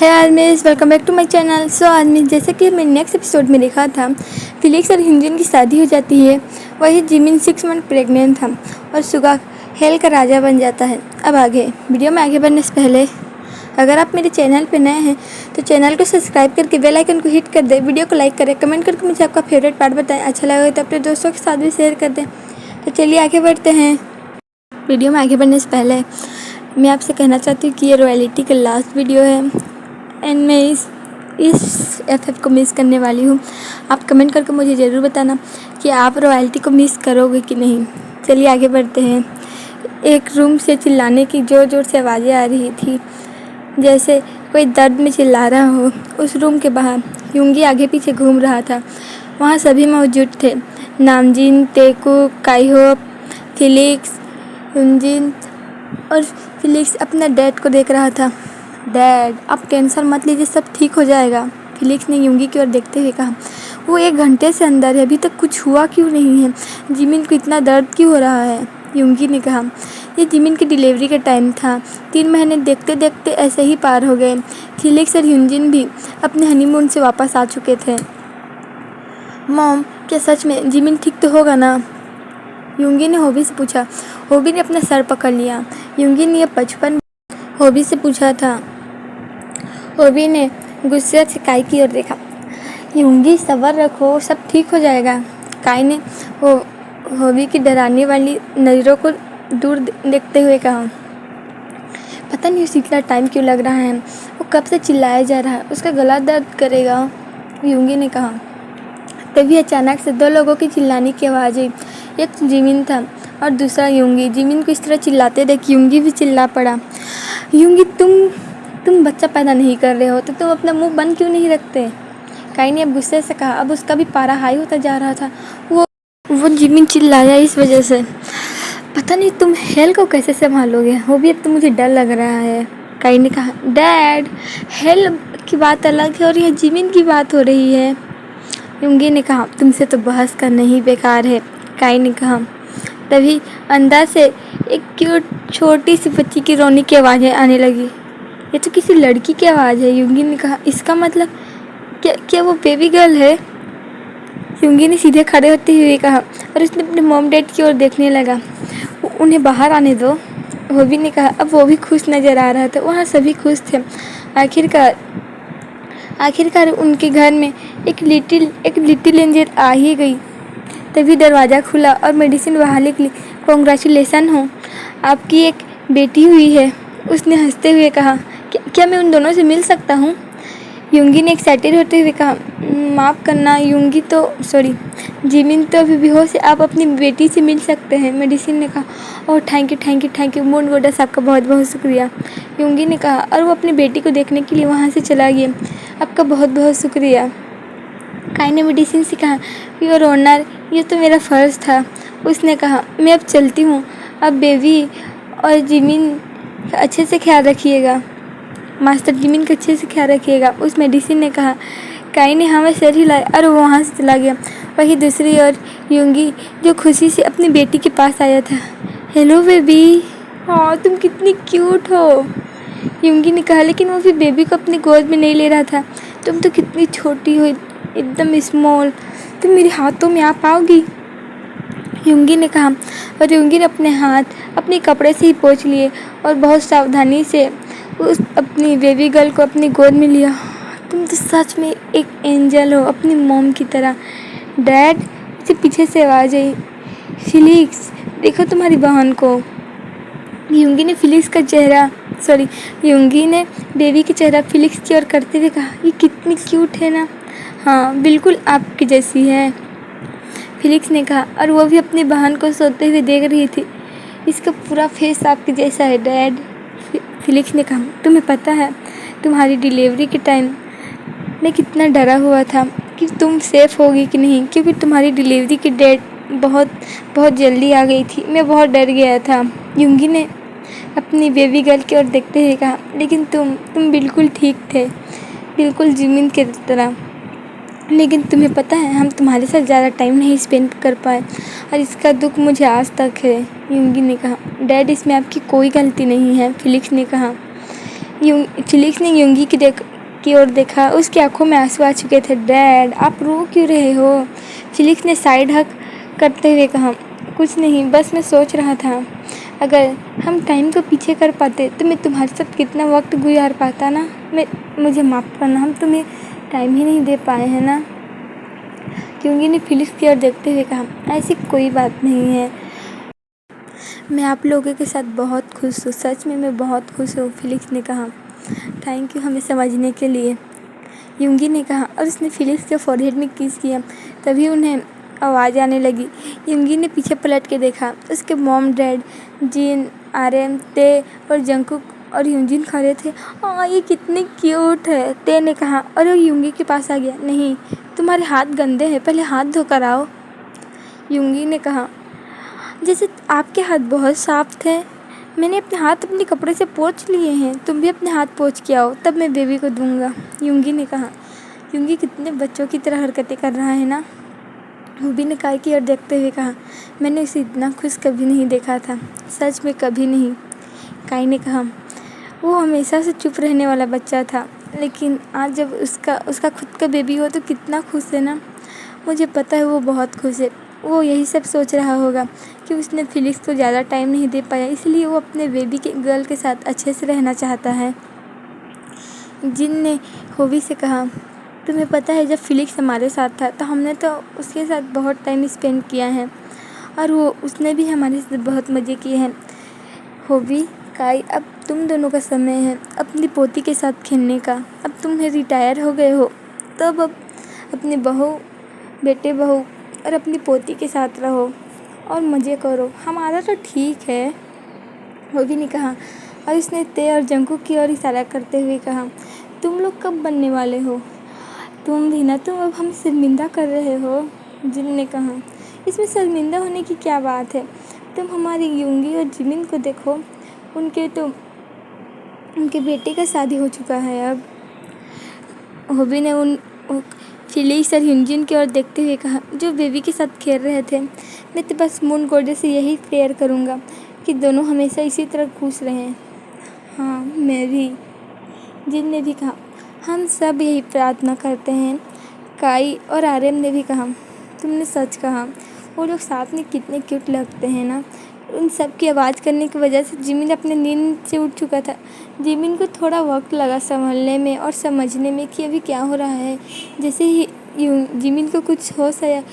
है armies, welcome back to my channel. So armies, जैसे कि मैंने नेक्स्ट एपिसोड में देखा था, फिलिक्स और हिंजिन की शादी हो जाती है। वही जिमिन 6 मंथ प्रेग्नेंट था और सुगा हेल का राजा बन जाता है। अब आगे वीडियो में आगे बढ़ने से पहले अगर आप मेरे चैनल पे नए हैं तो चैनल को सब्सक्राइब करके बेल आइकन को हिट कर दें, वीडियो को लाइक करें, कमेंट करके मुझे आपका फेवरेट पार्ट बताएं। अच्छा लगा तो अपने दोस्तों के साथ भी शेयर कर दें। तो चलिए आगे बढ़ते हैं। वीडियो में आगे बढ़ने से पहले मैं आपसे कहना चाहती हूँ कि ये रॉयलिटी का लास्ट वीडियो है एंड मैं इस एफएफ को मिस करने वाली हूँ। आप कमेंट करके मुझे ज़रूर बताना कि आप रॉयल्टी को मिस करोगे कि नहीं। चलिए आगे बढ़ते हैं। एक रूम से चिल्लाने की ज़ोर ज़ोर से आवाज़ें आ रही थी, जैसे कोई दर्द में चिल्ला रहा हो। उस रूम के बाहर यूंगी आगे पीछे घूम रहा था। वहाँ सभी मौजूद थे, नामजिन, तेकू, काइहो, फिलिक्स, यूंजिन। और फिलिक्स अपने डैड को देख रहा था। डैड, आप टेंशन मत लीजिए, सब ठीक हो जाएगा, फिलिक्स ने यूंगी की ओर देखते हुए कहा। वो 1 घंटे से अंदर है, अभी तक कुछ हुआ क्यों नहीं है? जिमिन को इतना दर्द क्यों हो रहा है? यूंगी ने कहा। ये जिमिन की डिलीवरी का टाइम था। 3 महीने देखते देखते ऐसे ही पार हो गए। फिलिक्स और यूंजिन भी अपने हनीमून से वापस आ चुके थे। मॉम, क्या सच में जिमिन ठीक तो होगा ना? यूंगी ने होबी से पूछा। होबी ने अपना सर पकड़ लिया। यूंगी ने यह बचपन होबी से पूछा था। होबी ने गुस्से से काई की ओर देखा। यूंगी, सब्र रखो, सब ठीक हो जाएगा। काई ने होबी की डराने वाली नज़रों को दूर देखते हुए कहा। पता नहीं उसे इतना टाइम क्यों लग रहा है, वो कब से चिल्लाया जा रहा है, उसका गला दर्द करेगा, यूंगी ने कहा। तभी अचानक से 2 लोगों की चिल्लाने की आवाज़ आई। एक जिमिन था और दूसरा यूंगी। जिमिन को इस तरह चिल्लाते देख यूंगी भी चिल्ला पड़ा। यूंगी, तुम बच्चा पैदा नहीं कर रहे हो तो तुम अपना मुंह बंद क्यों नहीं रखते? काई ने अब गुस्से से कहा। अब उसका भी पारा हाई होता जा रहा था। वो जिमिन चिल्लाया इस वजह से। पता नहीं तुम हेल को कैसे संभालोगे, वो भी अब तो मुझे डर लग रहा है। काई ने कहा। डैड, हेल की बात अलग है और यह जिमिन की बात हो रही है, यूंगी ने कहा। तुमसे तो बहस करना ही बेकार है, काई ने कहा। तभी अंदर से एक क्यूट छोटी सी बच्ची की रोने की आवाज़ें आने लगी। ये तो किसी लड़की की आवाज़ है, यूंगी ने कहा। इसका मतलब क्या वो बेबी गर्ल है? यूंगी ने सीधे खड़े होते हुए कहा और उसने अपने मॉम डैड की ओर देखने लगा। उन्हें बाहर आने दो, होबी ने कहा। अब वो भी खुश नज़र आ रहा था। वहाँ सभी खुश थे। आखिरकार उनके घर में एक लिटिल एंजल आ ही गई। तभी दरवाज़ा खुला और मेडिसिन बाहर निकली। कॉन्ग्रेचुलेसन हो, आपकी एक बेटी हुई है, उसने हंसते हुए कहा। क्या मैं उन दोनों से मिल सकता हूँ? यूंगी ने एक्साइटेड होते हुए कहा। माफ़ करना यूंगी, जिमिन तो अभी बेहोश है, आप अपनी बेटी से मिल सकते हैं, मेडिसिन ने कहा। ओह थैंक यू मून गोडेस, आपका बहुत बहुत शुक्रिया, यूंगी ने कहा। और वो अपनी बेटी को देखने के लिए वहाँ से चला गया। आपका बहुत बहुत शुक्रिया, काई ने मेडिसिन से कहा। योर ऑनर, ये तो मेरा फ़र्ज़ था, उसने कहा। मैं अब चलती हूँ। अब बेबी और जिमिन का अच्छे से ख्याल रखिएगा, मास्टर जिमिन का अच्छे से ख्याल रखिएगा, उस मेडिसिन ने कहा। काई ने हमें सर हिलाया और वो वहाँ से चला गया। वहीं दूसरी ओर यूंगी, जो खुशी से अपनी बेटी के पास आया था। हेलो बेबी, हाँ तुम कितनी क्यूट हो, यूंगी ने कहा। लेकिन वो भी बेबी को अपनी गोद में नहीं ले रहा था। तुम तो कितनी छोटी हो, एकदम स्मॉल, तुम मेरे हाथों में आ पाओगी, यूंगी ने कहा। और यूंगी ने अपने हाथ अपने कपड़े से ही पोंछ लिए और बहुत सावधानी से उस अपनी बेबी गर्ल को अपनी गोद में लिया। तुम तो सच में एक एंजल हो, अपनी मॉम की तरह। डैड, उसे पीछे से आवाज़ आई। फिलिक्स, देखो तुम्हारी बहन को। यूंगी ने बेबी का चेहरा फिलिक्स की ओर करते हुए कहा। ये कितनी क्यूट है ना? हाँ बिल्कुल आपकी जैसी है, फिलिक्स ने कहा। और वो भी अपनी बहन को सोते हुए देख रही थी। इसका पूरा फेस आपके जैसा है डैड, फिलिक्स ने कहा। तुम्हें पता है तुम्हारी डिलीवरी के टाइम मैं कितना डरा हुआ था कि तुम सेफ़ होगी कि नहीं, क्योंकि तुम्हारी डिलीवरी की डेट बहुत जल्दी आ गई थी। मैं बहुत डर गया था, यूंगी ने अपनी बेबी गर्ल की ओर देखते हुए कहा। लेकिन तुम बिल्कुल ठीक थे, बिल्कुल जिमिन की तरह। लेकिन तुम्हें पता है हम तुम्हारे साथ ज़्यादा टाइम नहीं स्पेंड कर पाए और इसका दुख मुझे आज तक है, यूंगी ने कहा। डैड, इसमें आपकी कोई गलती नहीं है, फिलिक्स ने कहा। फिलिक्स ने यूंगी की की ओर देखा। उसकी आंखों में आंसू आ चुके थे। डैड, आप रो क्यों रहे हो? फिलिक्स ने साइड हक करते हुए कहा। कुछ नहीं, बस मैं सोच रहा था अगर हम टाइम को पीछे कर पाते तो मैं तुम्हारे साथ कितना वक्त गुजार पाता ना। मुझे माफ़ करना, हम तुम्हें टाइम ही नहीं दे पाए हैं ना। क्योंकि ने फिलिक्स की ओर देखते हुए कहा, ऐसी कोई बात नहीं है, मैं आप लोगों के साथ बहुत खुश हूँ। सच में मैं बहुत खुश हूँ, फिलिक्स ने कहा। थैंक यू हमें समझने के लिए, यूंगी ने कहा और उसने फिलिक्स के फॉरहेड में किस किया। तभी उन्हें आवाज़ आने लगी। यूंगी ने पीछे पलट के देखा। उसके मॉम, डैड, जीन, आरएम, ते और जंकुक और यूजिन खड़े थे। ये कितने क्यूट है, ते ने कहा और वो यूंगी के पास आ गया। नहीं, तुम्हारे हाथ गंदे हैं, पहले हाथ धोकर आओ, यूंगी ने कहा। जैसे आपके हाथ बहुत साफ थे। मैंने अपने हाथ अपने कपड़े से पोंछ लिए हैं, तुम भी अपने हाथ पोंछ के आओ, तब मैं बेबी को दूंगा, यूंगी ने कहा। यूंगी कितने बच्चों की तरह हरकतें कर रहा है ना, हुबी ने काई की ओर देखते हुए कहा। मैंने उसे इतना खुश कभी नहीं देखा था, सच में कभी नहीं, काई ने कहा। वो हमेशा से चुप रहने वाला बच्चा था, लेकिन आज जब उसका खुद का बेबी हो तो कितना खुश है ना। मुझे पता है वो बहुत खुश है। वो यही सब सोच रहा होगा कि उसने फिलिक्स को ज़्यादा टाइम नहीं दे पाया, इसलिए वो अपने बेबी के गर्ल के साथ अच्छे से रहना चाहता है। जिन ने होबी से कहा, तुम्हें पता है जब फिलिक्स हमारे साथ था तो हमने तो उसके साथ बहुत टाइम स्पेंड किया है और उसने भी हमारे साथ बहुत मज़े किए हैं। होबी, काई, अब तुम दोनों का समय है अपनी पोती के साथ खेलने का। अब तुम्हें रिटायर हो गए हो, तब अब अपनी बहू, बेटे बहू और अपनी पोती के साथ रहो और मज़े करो। हमारा तो ठीक है, होबी ने कहा और उसने ते और जंकुक की ओर इशारा करते हुए कहा, तुम लोग कब बनने वाले हो? तुम भी ना, तुम अब हमें शर्मिंदा कर रहे हो, जिन ने कहा। इसमें शर्मिंदा होने की क्या बात है? तुम हमारी यूंगी और जिमिन को देखो, उनके बेटे का शादी हो चुका है अब। होबी ने फिलिक्स और यूजिन की ओर देखते हुए कहा, जो बेबी के साथ खेल रहे थे। मैं तो बस मून गॉडेस से यही प्रेयर करूँगा कि दोनों हमेशा इसी तरह खुश रहें। हाँ, मैं भी, जिन ने भी कहा। हम सब यही प्रार्थना करते हैं, काई और आर्यन ने भी कहा। तुमने सच कहा, वो लोग साथ में कितने क्यूट लगते हैं ना। उन सब की आवाज़ करने की वजह से जिमिन अपने नींद से उठ चुका था। जिमिन को थोड़ा वक्त लगा संभलने में और समझने में कि अभी क्या हो रहा है। जैसे ही जिमिन को कुछ होश आया,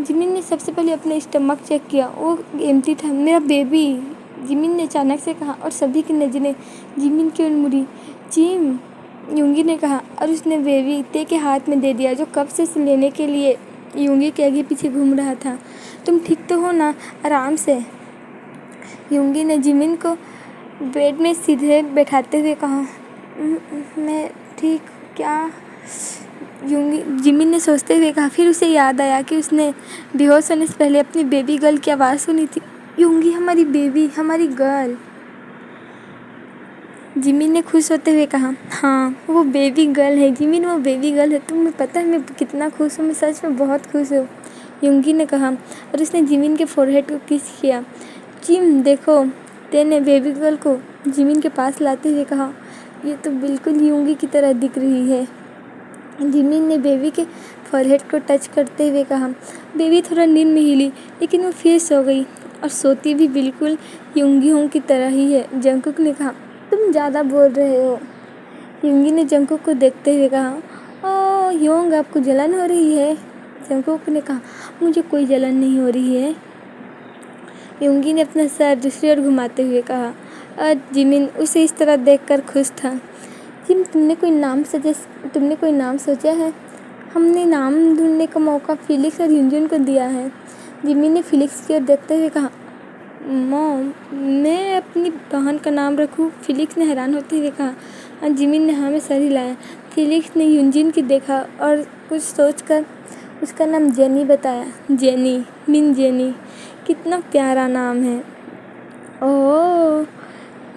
जिमिन ने सबसे पहले अपने स्टमक चेक किया, वो एम्प्टी था। मेरा बेबी, जिमिन ने अचानक से कहा और सभी की नज़रें जिमिन की ओर मुड़ी। जिम, यूंगी ने कहा और उसने बेबी ते के हाथ में दे दिया, जो कब से उसे लेने के लिए यूंगी के आगे पीछे घूम रहा था। तुम ठीक तो हो ना? आराम से, यूंगी ने जिमिन को बेड में सीधे बैठाते हुए कहा। मैं ठीक, क्या? जिमिन ने सोचते हुए कहा। फिर उसे याद आया कि उसने बेहोश होने से पहले अपनी बेबी गर्ल की आवाज़ सुनी थी। यूंगी, हमारी बेबी, हमारी गर्ल, जिमिन ने खुश होते हुए कहा। हाँ, वो बेबी गर्ल है जिमिन, वो बेबी गर्ल है। तुम्हें पता है मैं कितना खुश हूँ, मैं सच में बहुत खुश हूँ, यूंगी ने कहा और उसने जिमिन के फोरहेड को किस किया। जिम देखो, ते ने बेबी गर्ल को जिमिन के पास लाते हुए कहा। ये तो बिल्कुल यूंगी की तरह दिख रही है, जिमिन ने बेबी के फोरहेड को टच करते हुए कहा। बेबी थोड़ा नींद में हिली, लेकिन वो फिर सो गई और सोती भी बिल्कुल यूंगी की तरह ही है, जंकुक ने कहा। तुम ज़्यादा बोल रहे हो, यूंगी ने जंकुक को देखते हुए कहा। ओह योंग, आपको जलन हो रही है, जंकुक ने कहा। मुझे कोई जलन नहीं हो रही है, यूंगी ने अपना सर दूसरी ओर घुमाते हुए कहा और जिमिन उसे इस तरह देखकर खुश था। जिम, तुमने कोई नाम सोचा है? हमने नाम ढूंढने का मौका फिलिक्स और यूजिन को दिया है, जिमिन ने फिलिक्स की ओर देखते हुए कहा। मॉम, मैं अपनी बहन का नाम रखूं? फिलिक्स ने हैरान होते हुए कहा और जिमिन ने हाँ में सर हिलाया। फिलिक्स ने यूजिन की देखा और कुछ सोचकर उसका नाम जेनी बताया। जेनी, मिन जेनी, कितना प्यारा नाम है। ओह,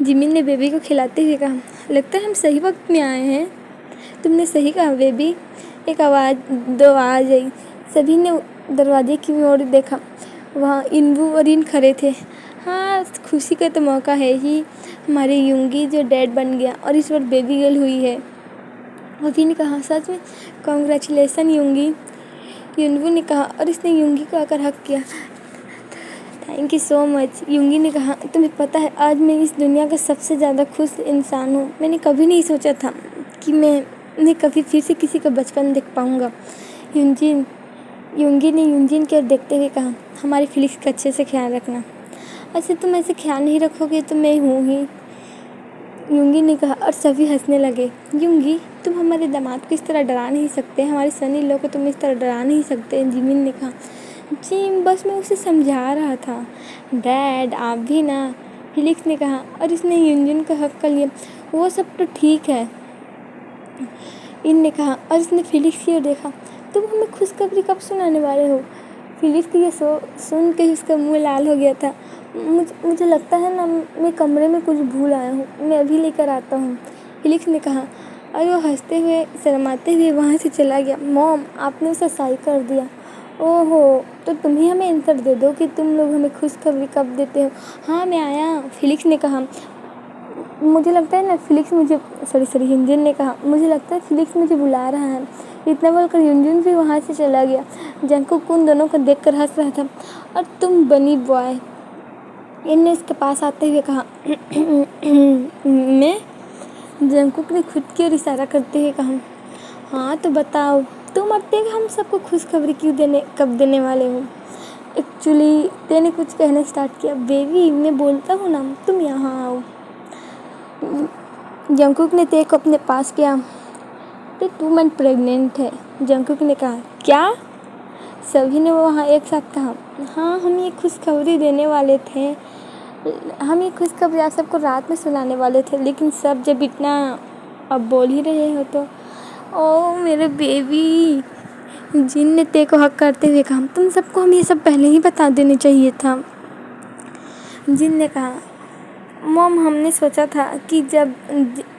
जिमिन ने बेबी को खिलाते हुए कहा। लगता है हम सही वक्त में आए हैं, तुमने सही कहा बेबी, एक आवाज़, दो आवाज़ आई। सभी ने दरवाजे की ओर देखा, वहाँ इनबू और इन खड़े थे। हाँ, खुशी का तो मौका है ही, हमारी यूंगी जो डैड बन गया और इस बार बेबी गर्ल हुई है, अभी ने कहा, सच में कॉन्ग्रेचुलेसन युंगी। युनवू ने कहा और इसने युंगी को आकर हक किया। Thank you so much. Yoongi ने कहा, तुम्हें पता है आज मैं इस दुनिया का सबसे ज़्यादा खुश इंसान हूँ। मैंने कभी नहीं सोचा था कि मैं कभी फिर से किसी का बचपन देख पाऊँगा। युंगी ने युनजिन की ओर देखते हुए कहा, हमारी फिलिक्स का अच्छे से ख्याल रखना। अच्छा तुम ऐसे ख्याल नहीं रखोगे तो मैं हूँ ही, युंगी ने कहा और सभी हंसने लगे। युंगी, तुम हमारे दामाद को इस तरह डरा नहीं सकते, हमारे सनी लो को तुम इस तरह डरा नहीं सकते, जिमिन ने कहा। जिम, बस मैं उसे समझा रहा था। डैड आप भी ना, फिलिक्स ने कहा और इसने युनजिन का हक कर लिया। वो सब तो ठीक है, इन ने कहा और इसने फिलिक्स की ओर देखा। तुम हमें खुशखबरी कब सुनाने वाले हो? फिलिक्स की ये सुन के उसका मुंह लाल हो गया था। मुझे लगता है ना मैं कमरे में कुछ भूल आया हूँ, मैं अभी लेकर आता हूँ, फिलिक्स ने कहा और वो हंसते हुए शर्माते हुए वहाँ से चला गया। मॉम, आपने उसे साई कर दिया। ओहो, तो तुम ही हमें आंसर दे दो कि तुम लोग हमें खुशखबरी कब देते हो। हाँ मैं आया, फिलिक्स ने कहा। मुझे लगता है ना फिलिक्स मुझे सॉरी युनजिन ने कहा, मुझे लगता है फिलिक्स मुझे बुला रहा है। इतना बोलकर युनजिन भी वहाँ से चला गया। जंगकुक उन दोनों को देखकर हंस रहा था। और तुम बनी बॉय, इनने उसके पास आते हुए कहा। मैं, जंगकुक ने खुद की ओर इशारा करते हुए कहा। हाँ तो बताओ, तुम अब तक हम सबको खुशखबरी कब देने वाले हो? एक्चुअली तेने कुछ कहना स्टार्ट किया। बेबी मैं बोलता हूँ ना, तुम यहाँ आओ। जंगकुक ने ते को अपने पास किया। तो 2 मंथ प्रेग्नेंट है, जंगकुक ने कहा। क्या? सभी ने वहाँ एक साथ कहा। हाँ हम ये खुशखबरी देने वाले थे, हम ये खुशखबरी आप सबको रात में सुनाने वाले थे, लेकिन सब जब इतना अब बोल ही रहे हो तो। ओ मेरे बेबी, जिन ने ते को हक करते हुए कहा। तुम सबको हम ये सब पहले ही बता देने चाहिए था, जिन ने कहा। मॉम हमने सोचा था कि जब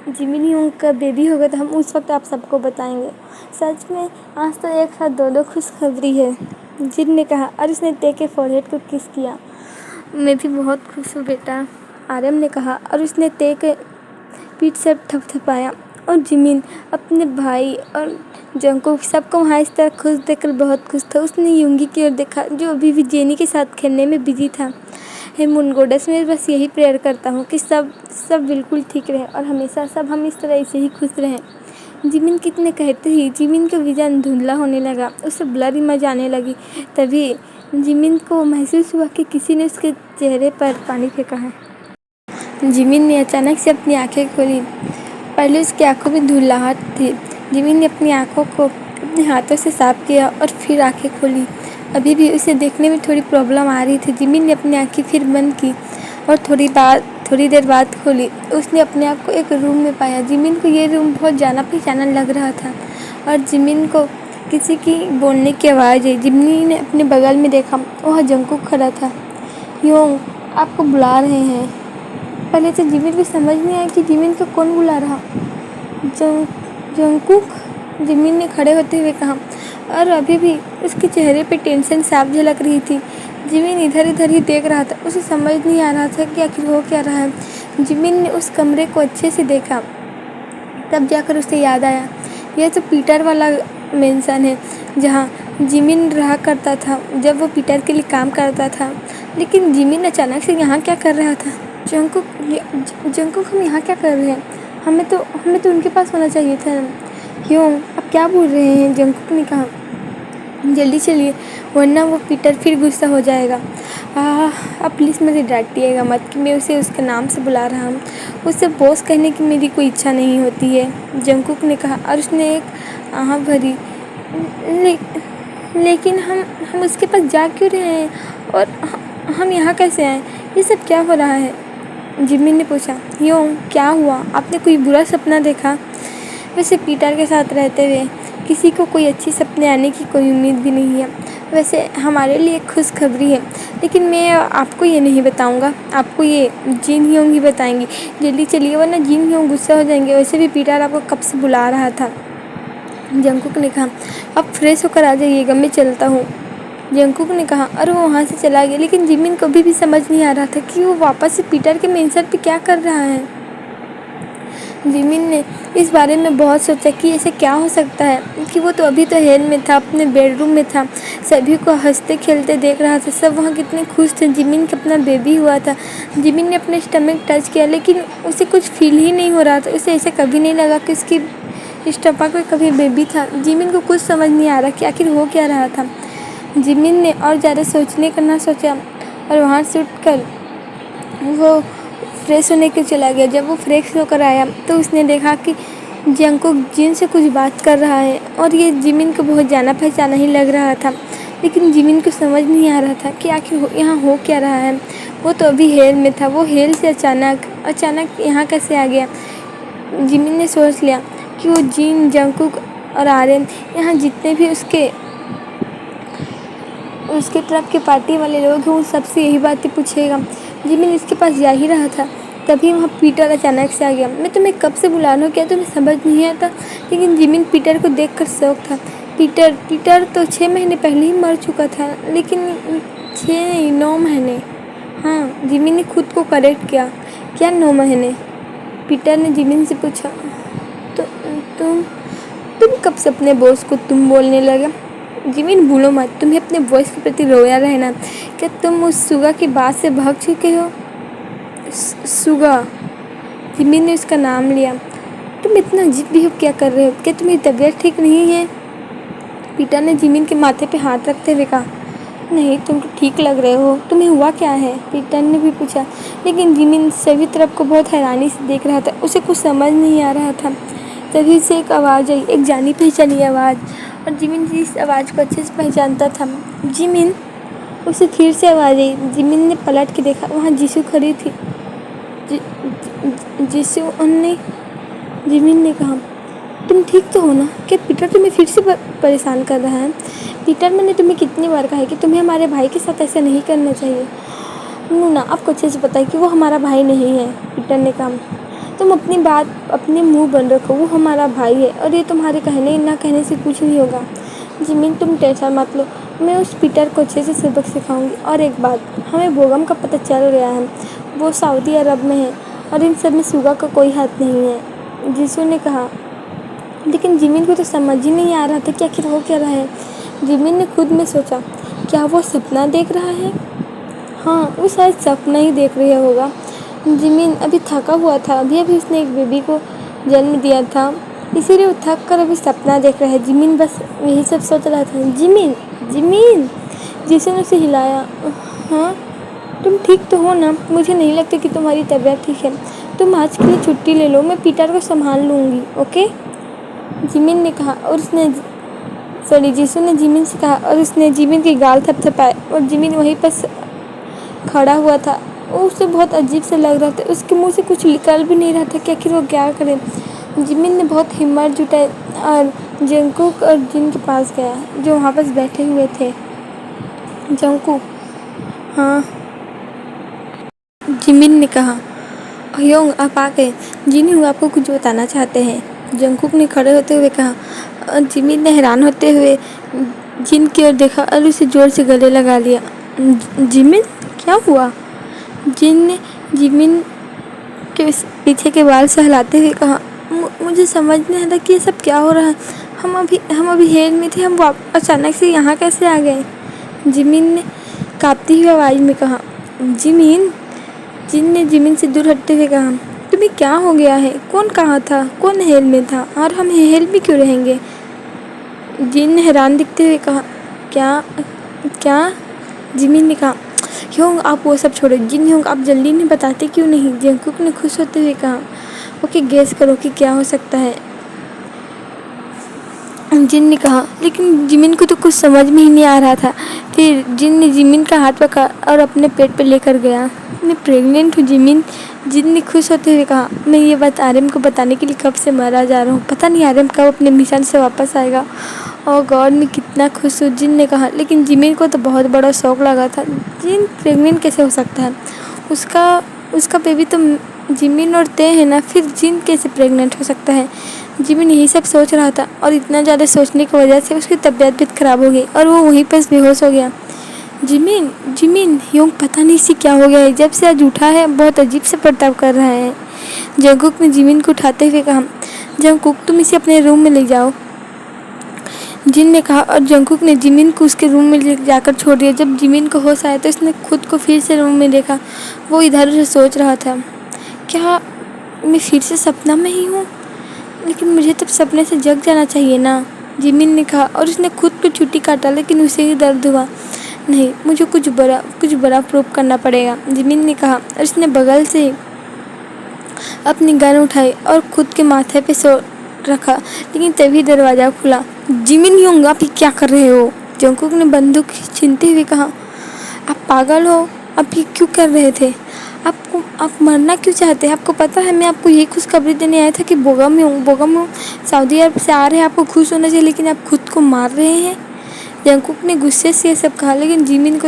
जिमिन युंग का बेबी होगा तो हम उस वक्त आप सबको बताएंगे। सच में आज तो एक साथ 2 खुशखबरी है, जिन ने कहा और उसने ते के फोरहेड को किस किया। मैं भी बहुत खुश हूँ बेटा, आर्यम ने कहा और उसने ते के पीठ से थपथपाया। और जिमिन अपने भाई और जंगकुक सबको वहाँ इस तरह खुश देखकर बहुत खुश था। उसने युंगी की ओर देखा जो अभी भी जेनी के साथ खेलने में बिजी था। हे मून गॉडेस, मैं बस यही प्रेयर करता हूँ कि सब बिल्कुल ठीक रहे और हमेशा सब हम इस तरह ऐसे ही खुश रहें। जिमिन कितने कहते ही जिमिन का विजन धुंधला होने लगा, उसे ब्लर इमेज आने लगी। तभी जिमिन को महसूस हुआ कि किसी ने उसके चेहरे पर पानी फेंका है। जिमिन ने अचानक से अपनी आंखें खोली। पहले उसकी आंखों में धुंधलाहट थी। जिमिन ने अपनी आंखों को अपने हाथों से साफ किया और फिर आंखें खोली। अभी भी उसे देखने में थोड़ी प्रॉब्लम आ रही थी। जिमिन ने अपनी आंखें फिर बंद की और थोड़ी देर बाद खोली। उसने अपने आप को एक रूम में पाया। जिमिन को ये रूम बहुत जाना पहचाना लग रहा था और जिमिन को किसी की बोलने की आवाज़ आई। जिमिन ने अपने बगल में देखा, वहाँ जंगकुक खड़ा था। योंग, आपको बुला रहे हैं। पहले तो जिमिन को समझ नहीं आया कि जिमिन को कौन बुला रहा। जंगकुक, जिमिन ने खड़े होते हुए कहा और अभी भी उसके चेहरे पे टेंशन साफ झलक रही थी। जिमिन इधर उधर ही देख रहा था, उसे समझ नहीं आ रहा था कि आखिर हो क्या रहा है। जिमिन ने उस कमरे को अच्छे से देखा, तब जाकर उसे याद आया यह तो पीटर वाला मेंशन है जहाँ जिमिन रहा करता था जब वो पीटर के लिए काम करता था। लेकिन जिमिन अचानक से यहाँ क्या कर रहा था? जंगकुक हम यहाँ क्या कर रहे हैं? हमें तो उनके पास होना चाहिए था। क्यों, अब क्या बोल रहे हैं? जंगकुक ने कहा। जल्दी चलिए वरना वो पीटर फिर गुस्सा हो जाएगा। अब प्लीज़ मुझे डांटिएगा मत कि मैं उसे उसके नाम से बुला रहा हूँ। उसे बॉस कहने की मेरी कोई इच्छा नहीं होती है, जंगकुक ने कहा और उसने एक आह भरी। लेकिन हम उसके पास जा क्यों रहे हैं और हम यहाँ कैसे आए? ये सब क्या हो रहा है? जिमिन ने पूछा। यूँ क्या हुआ? आपने कोई बुरा सपना देखा? वैसे पीटर के साथ रहते हुए किसी को कोई अच्छी सपने आने की कोई उम्मीद भी नहीं है। वैसे हमारे लिए खुशखबरी है, लेकिन मैं आपको ये नहीं बताऊंगा, आपको ये जिन ह्योंग ही बताएंगी। जल्दी चलिए वरना जिन ह्योंग गुस्सा हो जाएंगे। वैसे भी पीटर आपको कब से बुला रहा था, जंगकुक ने कहा। अब फ्रेश होकर आ जाइएगा, मैं चलता हूँ, जंगकुक ने कहा और वो वहाँ से चला गया। लेकिन जिमिन को भी समझ नहीं आ रहा था कि वो वापस से पीटर के मेंशन पे क्या कर रहा है। जिमिन ने इस बारे में बहुत सोचा कि ऐसे क्या हो सकता है कि वो तो अभी तो हेल में था, अपने बेडरूम में था, सभी को हंसते खेलते देख रहा था, सब वहाँ कितने खुश थे। जिमिन का अपना बेबी हुआ था। जिमिन ने अपने स्टमक टच किया लेकिन उसे कुछ फील ही नहीं हो रहा था। उसे ऐसे कभी नहीं लगा कि उसकी स्टमक में कभी बेबी था। जिमिन को कुछ समझ नहीं आ रहा कि आखिर हो क्या रहा था। जिमिन ने और ज़्यादा सोचने का ना सोचा और वहाँ से उठकर वो फ्रेश होने के चला गया। जब वो फ्रेश होकर आया तो उसने देखा कि जंगकुक जिन से कुछ बात कर रहा है और ये जिमिन को बहुत जाना पहचाना ही लग रहा था। लेकिन जिमिन को समझ नहीं आ रहा था कि आखिर यहाँ हो क्या रहा है। वो तो अभी हेल में था, वो हेल से अचानक यहाँ कैसे आ गया। जिमिन ने सोच लिया कि वो जिन, जंगकुक और आर्यन, यहाँ जितने भी उसके तरफ के पार्टी वाले लोग हैं, उन सबसे यही बातें पूछेगा। जिमिन इसके पास जा ही रहा था, तभी वहाँ पीटर अचानक से आ गया। मैं तुम्हें कब से बुला रहा हूँ, क्या तुम्हें समझ नहीं आता? लेकिन जिमिन पीटर को देखकर शौक था। पीटर तो 6 महीने पहले ही मर चुका था। लेकिन 6 नहीं, 9 महीने। हाँ, जिमिन ने खुद को करेक्ट किया। क्या 9 महीने? पीटर ने जिमिन से पूछा। तो तुम कब से अपने बॉस को तुम बोलने लगे? जिमिन भूलो मत, तुम्हें अपने बॉस के प्रति रोया रहना। क्या तुम उस सुगा की बात से भाग चुके हो? सुगा? जिमिन ने उसका नाम लिया। तुम इतना अजीब बिहेव क्या कर रहे हो? क्या तुम्हारी तबीयत ठीक नहीं है? पीटर ने जिमिन के माथे पे हाथ रखते हुए कहा। नहीं, तुम तो ठीक लग रहे हो। तुम्हें हुआ क्या है? पीटर ने भी पूछा। लेकिन जिमिन सभी तरफ को बहुत हैरानी से देख रहा था। उसे कुछ समझ नहीं आ रहा था। तभी से एक आवाज़ आई, एक जानी पहचानी आवाज़। और जिमिन इस आवाज़ को अच्छे से पहचानता था। जिमिन? उसे फिर से आवाज़ आई। जिमिन ने पलट के देखा, वहाँ जीसू खड़ी थी। जीसू ने जिमिन ने कहा, तुम ठीक तो हो ना? क्या पीटर तुम्हें फिर से परेशान कर रहा है? पीटर, मैंने तुम्हें कितनी बार कहा है कि तुम्हें हमारे भाई के साथ ऐसा नहीं करना चाहिए। नूना, आपको अच्छे से पता है कि वो हमारा भाई नहीं है। पीटर ने कहा, तुम अपनी बात अपने मुंह बंद रखो। वो हमारा भाई है और ये तुम्हारे कहने ना कहने से कुछ नहीं होगा। जिमिन, तुम टेंशन मत लो, मैं उस पीटर को अच्छे से सबक सिखाऊंगी। और एक बात, हमें बोगम का पता चल गया है, वो सऊदी अरब में है और इन सब में सुगा का कोई हाथ नहीं है। जीसू ने कहा। लेकिन जिमिन को तो समझ ही नहीं आ रहा था कि आखिर हो क्या रहा है। जिमिन ने खुद में सोचा, क्या वो सपना देख रहा है? हाँ, वो शायद सपना ही देख रहा होगा। जिमिन अभी थका हुआ था, अभी उसने एक बेबी को जन्म दिया था, इसीलिए वो थक कर अभी सपना देख रहा है। जिमिन बस यही सब सोच रहा था। Jimin, Jimin! जीसू ने उसे हिलाया। हाँ, तुम ठीक तो हो ना? मुझे नहीं लगता कि तुम्हारी तबीयत ठीक है। तुम आज के लिए छुट्टी ले लो, मैं पीटर को संभाल लूँगी, ओके? जिमिन ने कहा और जीसू ने जिमिन से कहा और उसने जिमिन के गाल थपथपाए। और जिमिन वहीं पर खड़ा हुआ था। उसे बहुत अजीब से लग रहा था। उसके मुंह से कुछ निकल भी नहीं रहा था कि आखिर वो क्या करे। जिमिन ने बहुत हिम्मत जुटाई और जंगकुक और जिन के पास गया, जो वहाँ पर बैठे हुए थे। जंगकुक? हाँ, जिमिन ने कहा। ह्योंग, आप आ गए। जिन ह्योंग आपको कुछ बताना चाहते हैं, जंगकुक ने खड़े होते हुए कहा। जिमिन ने हैरान होते हुए जिन की ओर देखा और उसे जोर से गले लगा लिया। जिमिन, क्या हुआ? जिन ने जिमिन के पीछे के बाल सहलाते हुए कहा, मुझे समझ नहीं आ रहा कि ये सब क्या हो रहा है। हम अभी हेल में थे, हम अचानक से यहाँ कैसे आ गए? जिमिन ने कांपती हुई आवाज़ में कहा। जिमिन? जिन ने जिमिन से दूर हटते हुए कहा, तुम्हें क्या हो गया है? कौन कहाँ था? कौन हेल में था? और हम हेल में क्यों रहेंगे? जिन ने हैरान दिखते हुए कहा। क्या? जिमिन ने कहा। ह्योंग, आप वो सब छोड़ो। जिन ह्योंग, आप जल्दी नहीं बताते क्यों नहीं? जंगकुक ने खुश होते हुए कहा। ओके, गेस करो कि क्या हो सकता है? जिन ने कहा। लेकिन जिमिन को तो कुछ समझ में ही नहीं आ रहा था। फिर जिन ने जिमिन का हाथ पकड़ा और अपने पेट पे लेकर गया। मैं प्रेग्नेंट हूँ जिमिन। जिन ने खुश होते हुए कहा। मैं ये बात आर्यन को बताने के लिए कब से मरा जा रहा हूँ। पता नहीं आर्यन कब अपने मिशन से वापस आएगा। और गॉड, मैं कितना खुश हूँ, जिन ने कहा। लेकिन जिमिन को तो बहुत बड़ा शौक लगा था। जिन प्रेग्नेंट कैसे हो सकता है? उसका बेबी तो जिमिन और तय है ना, फिर जिन कैसे प्रेग्नेंट हो सकता है? जिमिन यही सब सोच रहा था और इतना ज़्यादा सोचने की वजह से उसकी तबीयत भी ख़राब हो गई और वो वहीं पर बेहोश हो गया। जिमिन, ह्योंग, पता नहीं इसे क्या हो गया है। जब से आज उठा है बहुत अजीब से बर्ताव कर रहा है। जंगकुक ने जिमिन को उठाते हुए कहा, जंगकुक तुम इसे अपने रूम में ले जाओ। जिन ने कहा और जंगकुक ने जिमिन को उसके रूम में ले जाकर छोड़ दिया। जब जिमिन को होश आया तो उसने खुद को फिर से रूम में देखा। वो इधर उधर सोच रहा था, क्या मैं फिर से सपना में ही हूँ? लेकिन मुझे तब सपने से जग जाना चाहिए ना, जिमिन ने कहा और उसने खुद को छुट्टी काटा, लेकिन उसे ही दर्द हुआ। नहीं, मुझे कुछ बड़ा प्रूव करना पड़ेगा, जिमिन ने कहा और उसने बगल से अपनी गन उठाई और खुद के माथे पे सो रखा। लेकिन तभी दरवाज़ा खुला। जिमिन योंग, आप ये क्या कर रहे हो? जंगकुक ने बंदूक छीनते हुए कहा, आप पागल हो? आप ये क्यों कर रहे थे? आप मरना क्यों चाहते हैं? आपको पता है मैं आपको यही खुशखबरी देने आया था कि बोगम सऊदी अरब से आ रहे हैं। आपको खुश होना चाहिए, लेकिन आप खुद को मार रहे हैं। जंगकुक ने गुस्से से ये सब कहा, लेकिन जिमिन को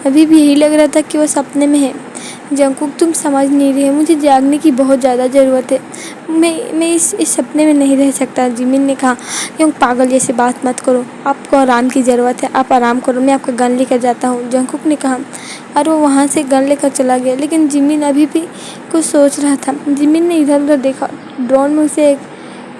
अभी भी यही लग रहा था कि वो सपने में है। जंगकुक, तुम समझ नहीं रहे, मुझे जागने की बहुत ज़्यादा ज़रूरत है। मैं इस सपने में नहीं रह सकता, जिमिन ने कहा। क्यों पागल जैसे बात मत करो, आपको आराम की ज़रूरत है, आप आराम करो, मैं आपका गन लेकर जाता हूँ, जंगकुक ने कहा और वो वहाँ से गन लेकर चला गया। लेकिन जिमिन अभी भी कुछ सोच रहा था। जिमिन ने इधर उधर देखा। ड्रोन में उसे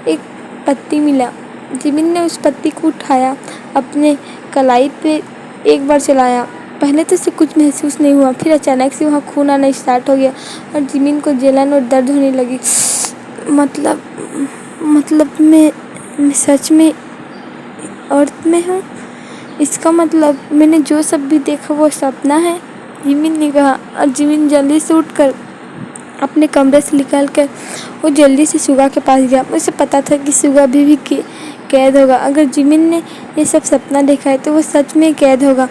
एक पत्ती मिला। जिमिन ने उस पत्ती को उठाया, अपने कलाई पे एक बार चलाया। पहले तो उसे कुछ महसूस नहीं हुआ, फिर अचानक से वहाँ खून आना स्टार्ट हो गया और जिमिन को जलन और दर्द होने लगी। मतलब मैं सच में अर्थ में हूँ? इसका मतलब मैंने जो सब भी देखा वो सपना है, जिमिन ने कहा। और जिमिन जल्दी से उठकर अपने कमरे से निकल कर वो जल्दी से सुगा के पास गया। उसे पता था कि सुगा अभी भी कैद होगा। अगर जिमिन ने ये सब सपना देखा है तो वो सच में कैद होगा।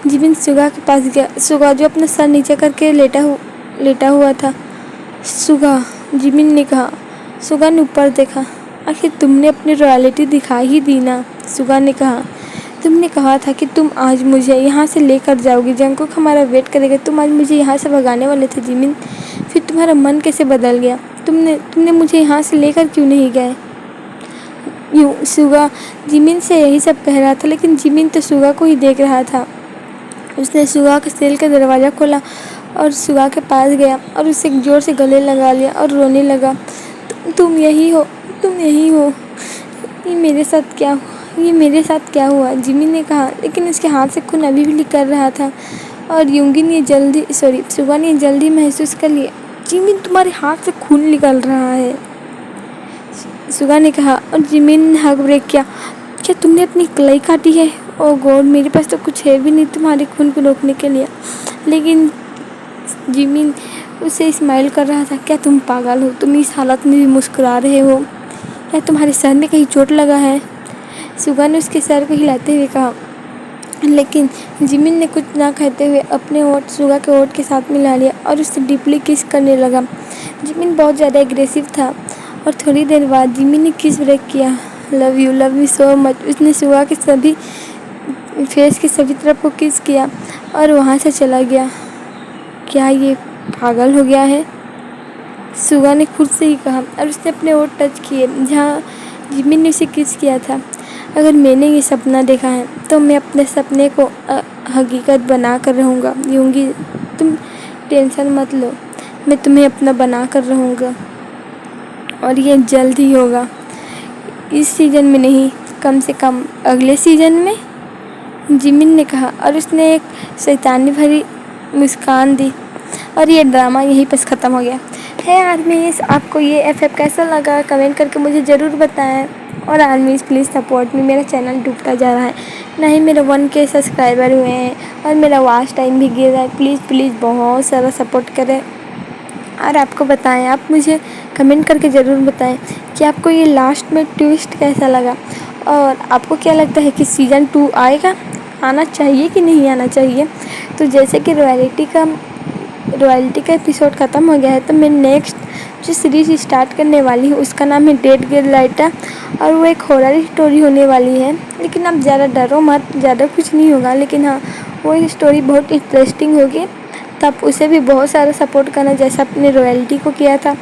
जिमिन सुगा के पास गया। सुगा जो अपना सर नीचे करके लेटा हुआ था। सुगा, जिमिन ने कहा। सुगा ने ऊपर देखा। आखिर तुमने अपनी रॉयल्टी दिखा ही दी ना, सुगा ने कहा। तुमने कहा था कि तुम आज मुझे यहाँ से लेकर जाओगी, जंगकुक हमारा वेट करेगा। तुम आज मुझे यहाँ से भगाने वाले थे जिमिन, फिर तुम्हारा मन कैसे बदल गया? तुमने मुझे यहाँ से लेकर क्यों नहीं गए? यूँ सुगा जिमिन से यही सब कह रहा था, लेकिन जिमिन तो सुगा को ही देख रहा था। उसने सुगा के सेल का दरवाज़ा खोला और सुगा के पास गया और उसे जोर से गले लगा लिया और रोने लगा। तुम यही हो, तुम यही हो। ये मेरे साथ क्या हुआ? जिमिन ने कहा, लेकिन उसके हाथ से खून अभी भी निकल रहा था और सुगा ने जल्दी महसूस कर लिया। जिमिन, तुम्हारे हाथ से खून निकल रहा है, सुगा ने कहा और जिमिन ने हक ब्रेक किया। क्या तुमने अपनी कलाई काटी है? ओह गॉड, मेरे पास तो कुछ है भी नहीं तुम्हारे खून को रोकने के लिए। लेकिन जिमिन उसे स्माइल कर रहा था। क्या तुम पागल हो? तुम इस हालत में भी मुस्कुरा रहे हो? क्या तुम्हारे सर में कहीं चोट लगा है? सुगा ने उसके सर को हिलाते हुए कहा। लेकिन जिमिन ने कुछ ना कहते हुए अपने होठ सुगा के होठ के साथ मिला लिया और उससे डीपली किस करने लगा। जिमिन बहुत ज़्यादा एग्रेसिव था और थोड़ी देर बाद जिमिन ने किस ब्रेक किया। Love you so much. उसने सुगा के फेस के सभी तरफ को किस किया और वहाँ से चला गया। क्या ये पागल हो गया है? सुगा ने खुद से ही कहा और उसने अपने होठ टच किए जहाँ जिमिन ने उसे किस किया था। अगर मैंने ये सपना देखा है तो मैं अपने सपने को हकीकत बना कर रहूँगा। यूँगी, तुम टेंशन मत लो, मैं तुम्हें अपना बना कर रहूँगा और ये जल्द ही होगा। इस सीज़न में नहीं, कम से कम अगले सीज़न में, जिमिन ने कहा और उसने एक शैतानी भरी मुस्कान दी। और ये ड्रामा यहीं पर ख़त्म हो गया है। आर्मीज़, आपको ये FF कैसा लगा कमेंट करके मुझे ज़रूर बताएं। और आर्मीज़ प्लीज़ सपोर्ट मी, मेरा चैनल डूबता जा रहा है, ना ही मेरे 1K सब्सक्राइबर हुए हैं और मेरा वॉच टाइम भी गिर रहा है। प्लीज़ बहुत सारा सपोर्ट करें। और आपको बताएं, आप मुझे कमेंट करके ज़रूर बताएं कि आपको ये लास्ट में ट्विस्ट कैसा लगा और आपको क्या लगता है कि सीज़न 2 आना चाहिए कि नहीं आना चाहिए। तो जैसे कि रॉयल्टी का एपिसोड ख़त्म हो गया है तो मैं नेक्स्ट जो सीरीज़ स्टार्ट करने वाली हूँ उसका नाम है डेड गर्ल राइटर और वो एक हॉरर स्टोरी होने वाली है। लेकिन आप ज़्यादा डरो मत, ज़्यादा कुछ नहीं होगा, लेकिन हाँ वो स्टोरी बहुत इंटरेस्टिंग होगी। तो आप उसे भी बहुत सारा सपोर्ट करना जैसा आपने रॉयल्टी को किया था।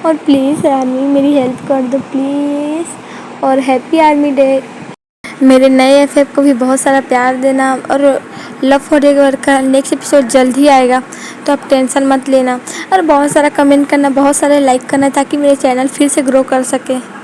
और प्लीज़ आर्मी मेरी हेल्प कर दो प्लीज़। और हैप्पी आर्मी डे। मेरे नए FF को भी बहुत सारा प्यार देना और लव फॉरएवर का नेक्स्ट एपिसोड जल्द ही आएगा, तो आप टेंशन मत लेना और बहुत सारा कमेंट करना, बहुत सारे लाइक करना ताकि मेरे चैनल फिर से ग्रो कर सके।